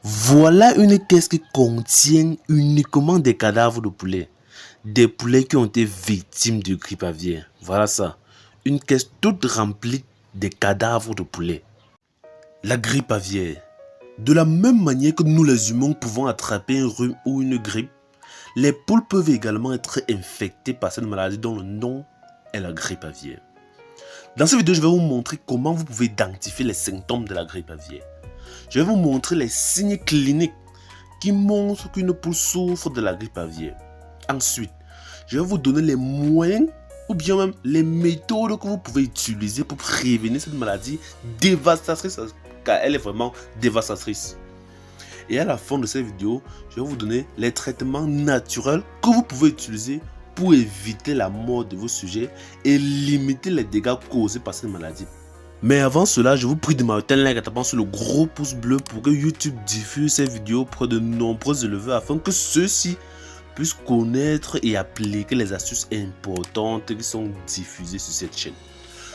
Voilà une caisse qui contient uniquement des cadavres de poulets. Des poulets qui ont été victimes de grippe aviaire. Voilà ça. Une caisse toute remplie de cadavres de poulets. La grippe aviaire. De la même manière que nous les humains pouvons attraper un rhume ou une grippe, les poules peuvent également être infectées par cette maladie dont le nom est la grippe aviaire. Dans cette vidéo, je vais vous montrer comment vous pouvez identifier les symptômes de la grippe aviaire. Je vais vous montrer les signes cliniques qui montrent qu'une poule souffre de la grippe aviaire. Ensuite, je vais vous donner les moyens ou bien même les méthodes que vous pouvez utiliser pour prévenir cette maladie dévastatrice, car elle est vraiment dévastatrice. Et à la fin de cette vidéo, je vais vous donner les traitements naturels que vous pouvez utiliser pour éviter la mort de vos sujets et limiter les dégâts causés par cette maladie. Mais avant cela, je vous prie de m'arrêter un like en tapant sur le gros pouce bleu pour que YouTube diffuse ces vidéos auprès de nombreux éleveurs afin que ceux-ci puissent connaître et appliquer les astuces importantes qui sont diffusées sur cette chaîne.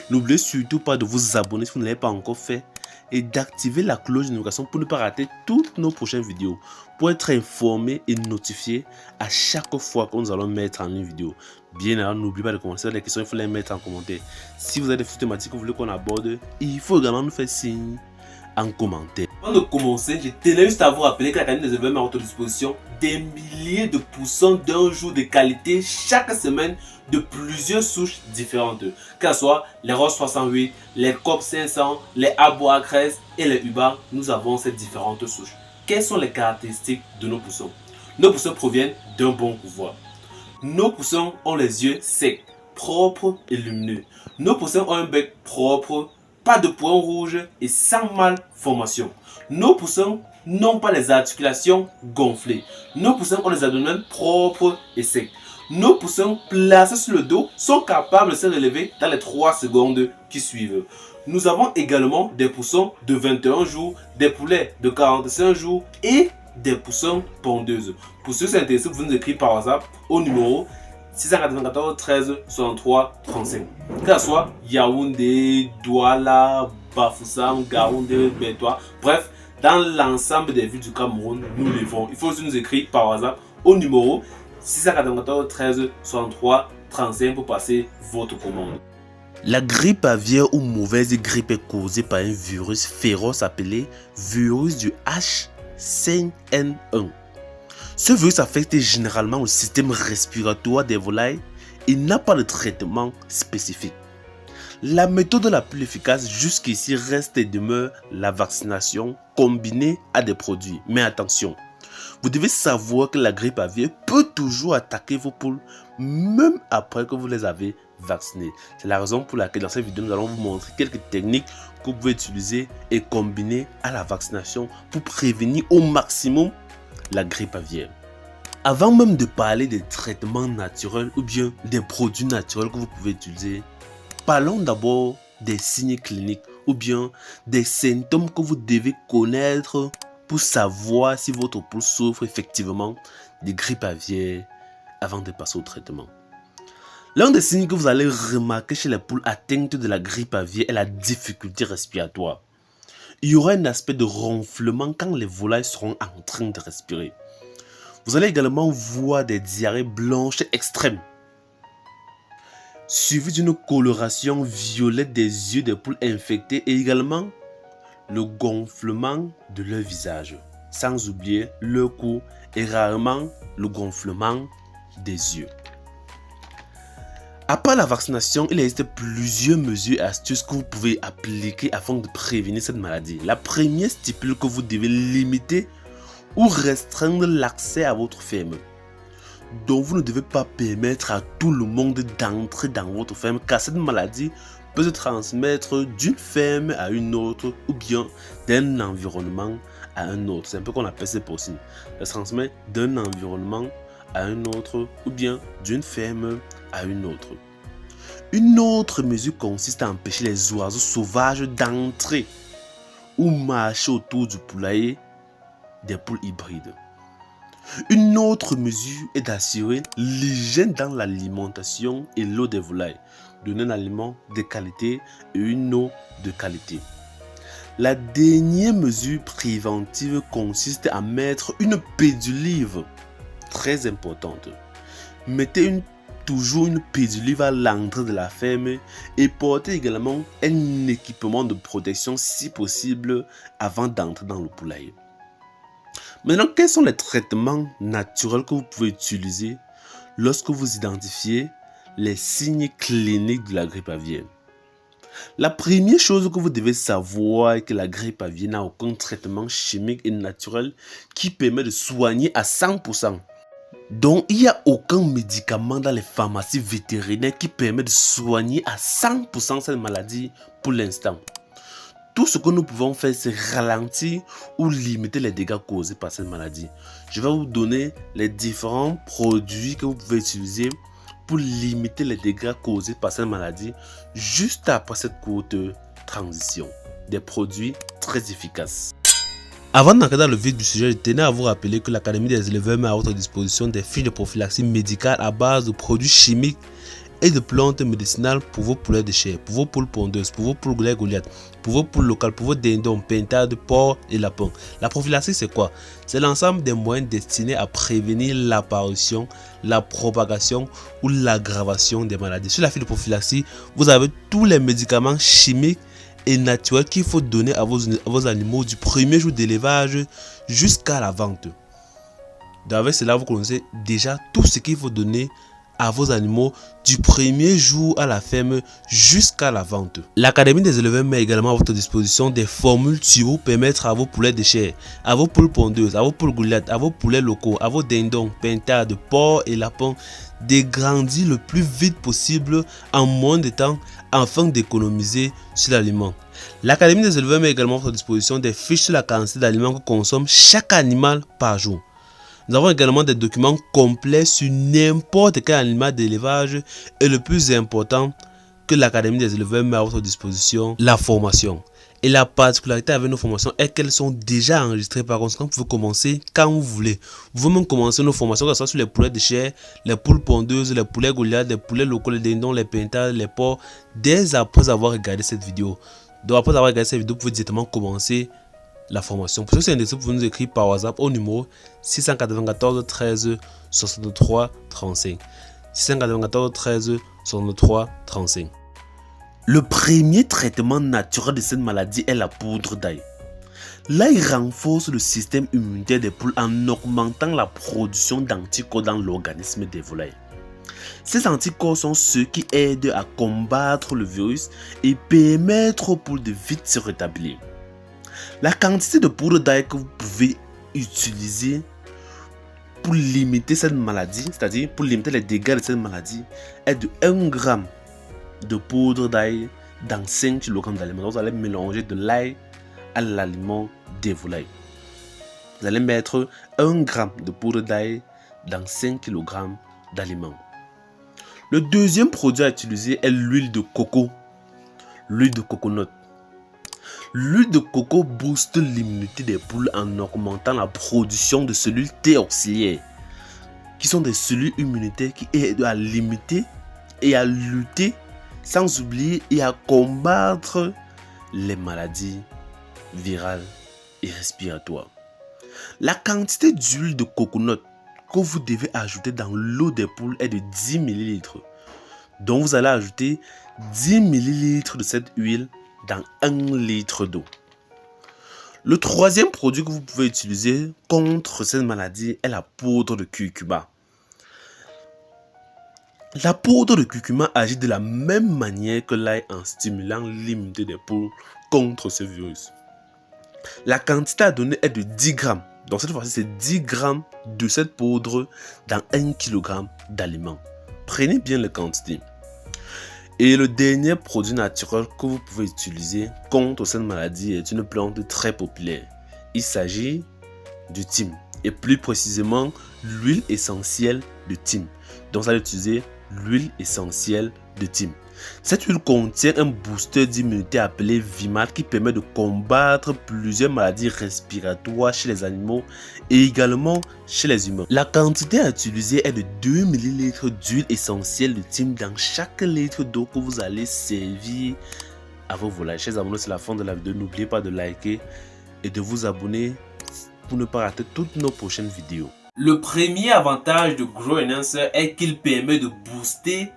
N'oubliez surtout pas de vous abonner si vous ne l'avez pas encore fait et d'activer la cloche de notification pour ne pas rater toutes nos prochaines vidéos, pour être informé et notifié à chaque fois que nous allons mettre en une vidéo. Bien alors, n'oubliez pas de commencer les questions, il faut les mettre en commentaire. Si vous avez des thématiques que vous voulez qu'on aborde, il faut également nous faire signe en commentaire. Avant de commencer, je tenais juste à vous rappeler que l'Académie des éleveurs met à votre disposition des milliers de poussins d'un jour de qualité chaque semaine de plusieurs souches différentes. Qu'elles soient les Ross 68, les Cop 500, les Abois 13 et les Ubar, nous avons ces différentes souches. Quelles sont les caractéristiques de nos poussins? Nos poussins proviennent d'un bon pouvoir. Nos poussins ont les yeux secs, propres et lumineux. Nos poussins ont un bec propre, pas de points rouges et sans malformation. Nos poussins n'ont pas les articulations gonflées. Nos poussins ont les abdominaux propres et secs. Nos poussins placés sur le dos sont capables de se relever dans les 3 secondes qui suivent. Nous avons également des poussins de 21 jours, des poulets de 45 jours et des poussins pondeuses. Pour ceux qui sont intéressés, vous pouvez nous écrire par WhatsApp au numéro 694 13 63 35. Que ce soit Yaoundé, Douala, Bafoussam, Gaoundé, Bétois, bref, dans l'ensemble des villes du Cameroun, nous livrons. Il faut aussi nous écrire par WhatsApp au numéro 694 13 63 35 pour passer votre commande. La grippe aviaire ou mauvaise grippe est causée par un virus féroce appelé virus du H5N1. Ce virus affecte généralement le système respiratoire des volailles et n'a pas de traitement spécifique. La méthode la plus efficace jusqu'ici reste et demeure la vaccination combinée à des produits. Mais attention, vous devez savoir que la grippe aviaire peut toujours attaquer vos poules même après que vous les avez vaccinées. C'est la raison pour laquelle dans cette vidéo nous allons vous montrer quelques techniques que vous pouvez utiliser et combiner à la vaccination pour prévenir au maximum la grippe aviaire. Avant même de parler des traitements naturels ou bien des produits naturels que vous pouvez utiliser, parlons d'abord des signes cliniques ou bien des symptômes que vous devez connaître pour savoir si votre poule souffre effectivement de grippe aviaire avant de passer au traitement. L'un des signes que vous allez remarquer chez les poules atteintes de la grippe aviaire est la difficulté respiratoire. Il y aura un aspect de ronflement quand les volailles seront en train de respirer. Vous allez également voir des diarrhées blanches extrêmes, suivies d'une coloration violette des yeux des poules infectées et également le gonflement de leur visage, sans oublier le cou et rarement le gonflement des yeux. À part la vaccination, il existe plusieurs mesures et astuces que vous pouvez appliquer afin de prévenir cette maladie. La première stipule que vous devez limiter ou restreindre l'accès à votre ferme. Donc vous ne devez pas permettre à tout le monde d'entrer dans votre ferme car cette maladie peut se transmettre d'une ferme à une autre ou bien d'un environnement à un autre. C'est un peu qu'on appelle ces porcines. Elle se transmet d'un environnement à un autre ou bien d'une ferme à une autre. Une autre mesure consiste à empêcher les oiseaux sauvages d'entrer ou marcher autour du poulailler des poules hybrides. Une autre mesure est d'assurer l'hygiène dans l'alimentation et l'eau des volailles, donner un aliment de qualité et une eau de qualité. La dernière mesure préventive consiste à mettre une pédilive très importante. Mettez toujours une pédilive à l'entrée de la ferme et portez également un équipement de protection si possible avant d'entrer dans le poulailler. Maintenant, quels sont les traitements naturels que vous pouvez utiliser lorsque vous identifiez les signes cliniques de la grippe aviaire? La première chose que vous devez savoir est que la grippe aviaire n'a aucun traitement chimique et naturel qui permet de soigner à 100%. Donc, il n'y a aucun médicament dans les pharmacies vétérinaires qui permet de soigner à 100% cette maladie pour l'instant. Tout ce que nous pouvons faire, c'est ralentir ou limiter les dégâts causés par cette maladie. Je vais vous donner les différents produits que vous pouvez utiliser pour limiter les dégâts causés par cette maladie juste après cette courte transition. Des produits très efficaces. Avant d'entrer dans le vif du sujet, je tenais à vous rappeler que l'Académie des éleveurs met à votre disposition des fiches de prophylaxie médicale à base de produits chimiques et de plantes médicinales pour vos poulets de chair, pour vos poules pondeuses, pour vos poules Goliath, pour vos poules locales, pour vos dindons, pintades, porcs et lapins. La prophylaxie, c'est quoi? C'est l'ensemble des moyens destinés à prévenir l'apparition, la propagation ou l'aggravation des maladies. Sur la fiche de prophylaxie, vous avez tous les médicaments chimiques et naturels qu'il faut donner à vos animaux du premier jour d'élevage jusqu'à la vente. Avec cela, vous connaissez déjà tout ce qu'il faut donner à vos animaux du premier jour à la ferme jusqu'à la vente. L'Académie des éleveurs met également à votre disposition des formules turbo pour permettre à vos poulets de chair, à vos poules pondeuses, à vos poules Goliath, à vos poulets locaux, à vos dindons, pintades, porcs et lapins de grandir le plus vite possible en moins de temps afin d'économiser sur l'aliment. L'Académie des éleveurs met également à votre disposition des fiches sur la quantité d'aliments que consomme chaque animal par jour. Nous avons également des documents complets sur n'importe quel animal d'élevage et le plus important que l'Académie des éleveurs met à votre disposition, la formation. Et la particularité avec nos formations est qu'elles sont déjà enregistrées. Par conséquent, vous pouvez commencer quand vous voulez. Vous pouvez même commencer nos formations, que ce soit sur les poulets de chair, les poules pondeuses, les poulets Goliath, les poulets locaux, les dindons, les pintades, les porcs, dès après avoir regardé cette vidéo. Donc après avoir regardé cette vidéo, vous pouvez directement commencer la formation. Pour ceux qui sont intéressés, vous pouvez nous écrire par WhatsApp au numéro 694 13 63 35. 694 13 63 35. Le premier traitement naturel de cette maladie est la poudre d'ail. L'ail renforce le système immunitaire des poules en augmentant la production d'anticorps dans l'organisme des volailles. Ces anticorps sont ceux qui aident à combattre le virus et permettre aux poules de vite se rétablir. La quantité de poudre d'ail que vous pouvez utiliser pour limiter cette maladie, c'est-à-dire pour limiter les dégâts de cette maladie, est de 1 g de poudre d'ail dans 5 kg d'aliments. Vous allez mélanger de l'ail à l'aliment des volailles. Vous allez mettre 1 g de poudre d'ail dans 5 kg d'aliments. Le deuxième produit à utiliser est l'huile de coco, l'huile de coconut. L'huile de coco booste l'immunité des poules en augmentant la production de cellules T auxiliaires, qui sont des cellules immunitaires qui aident à limiter et à lutter, sans oublier et à combattre les maladies virales et respiratoires. La quantité d'huile de coconut que vous devez ajouter dans l'eau des poules est de 10 ml. Donc vous allez ajouter 10 ml de cette huile dans 1 litre d'eau. Le troisième produit que vous pouvez utiliser contre cette maladie est la poudre de curcuma. La poudre de curcuma agit de la même manière que l'ail en stimulant l'immunité des poules contre ce virus. La quantité à donner est de 10 grammes. Donc cette fois-ci, c'est 10 grammes de cette poudre dans 1 kg d'aliments. Prenez bien la quantité. Et le dernier produit naturel que vous pouvez utiliser contre cette maladie est une plante très populaire. Il s'agit du thym et plus précisément l'huile essentielle de thym. Donc vous allez utiliser l'huile essentielle de thym. Cette huile contient un booster d'immunité appelé Vimal qui permet de combattre plusieurs maladies respiratoires chez les animaux et également chez les humains. La quantité à utiliser est de 2 ml d'huile essentielle de thym dans chaque litre d'eau que vous allez servir à vos volailles. Chers abonnés, c'est la fin de la vidéo. N'oubliez pas de liker et de vous abonner pour ne pas rater toutes nos prochaines vidéos. Le premier avantage de Grow Enhancer est qu'il permet de booster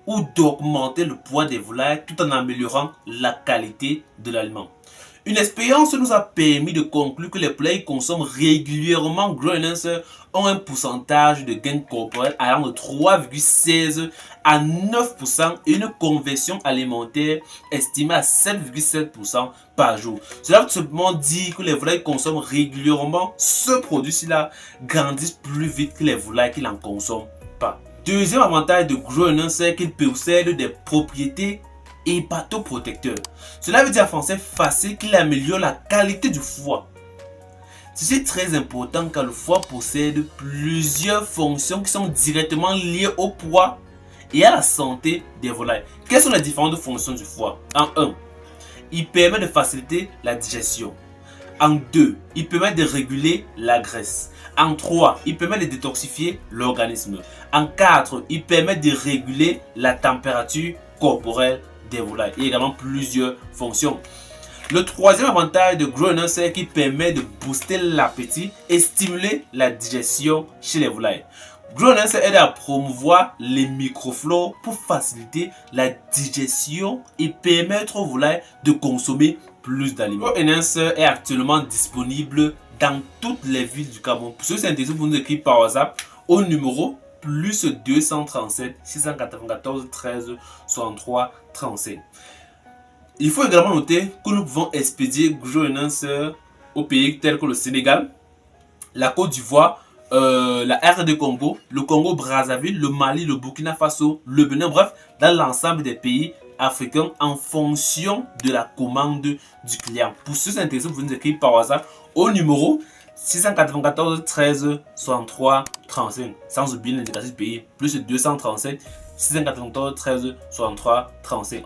ou d'augmenter le poids des volailles tout en améliorant la qualité de l'aliment. Une expérience nous a permis de conclure que les poulailles qui consomment régulièrement Grow Enhancer ont un pourcentage de gain corporel allant de 3,16 à 9% et une conversion alimentaire estimée à 7,7% par jour. Cela veut tout simplement dire que les volailles qui consomment régulièrement ce produit-là grandissent plus vite que les volailles qui n'en consomment pas. Deuxième avantage de Grow Enhancer, c'est qu'il possède des propriétés hépatoprotecteurs. Cela veut dire en français facile qu'il améliore la qualité du foie. Ceci est très important car le foie possède plusieurs fonctions qui sont directement liées au poids et à la santé des volailles. Quelles sont les différentes fonctions du foie? En 1, il permet de faciliter la digestion. En 2, il permet de réguler la graisse. En 3, il permet de détoxifier l'organisme. En 4, il permet de réguler la température corporelle des volailles. Il y a également plusieurs fonctions. Le troisième avantage de Grow Enhancer, c'est qu'il permet de booster l'appétit et stimuler la digestion chez les volailles. Grow Enhancer aide à promouvoir les microflores pour faciliter la digestion et permettre aux volailles de consommer plus d'aliments. Grow Enhancer est actuellement disponible dans toutes les villes du Cameroun. Pour ceux qui sont intéressés, vous nous écrivez par WhatsApp au numéro plus 237 694 13 63 35. Il faut également noter que nous pouvons expédier Grow Enhancer aux pays tels que le Sénégal, la Côte d'Ivoire, la RD Congo, le Congo Brazzaville, le Mali, le Burkina Faso, le Bénin, bref, dans l'ensemble des pays africains en fonction de la commande du client. Pour ceux qui sont intéressés, vous pouvez nous écrire par WhatsApp au numéro 694 13 63 35, sans oublier l'indicatif du pays, plus 237 694 13 63 35.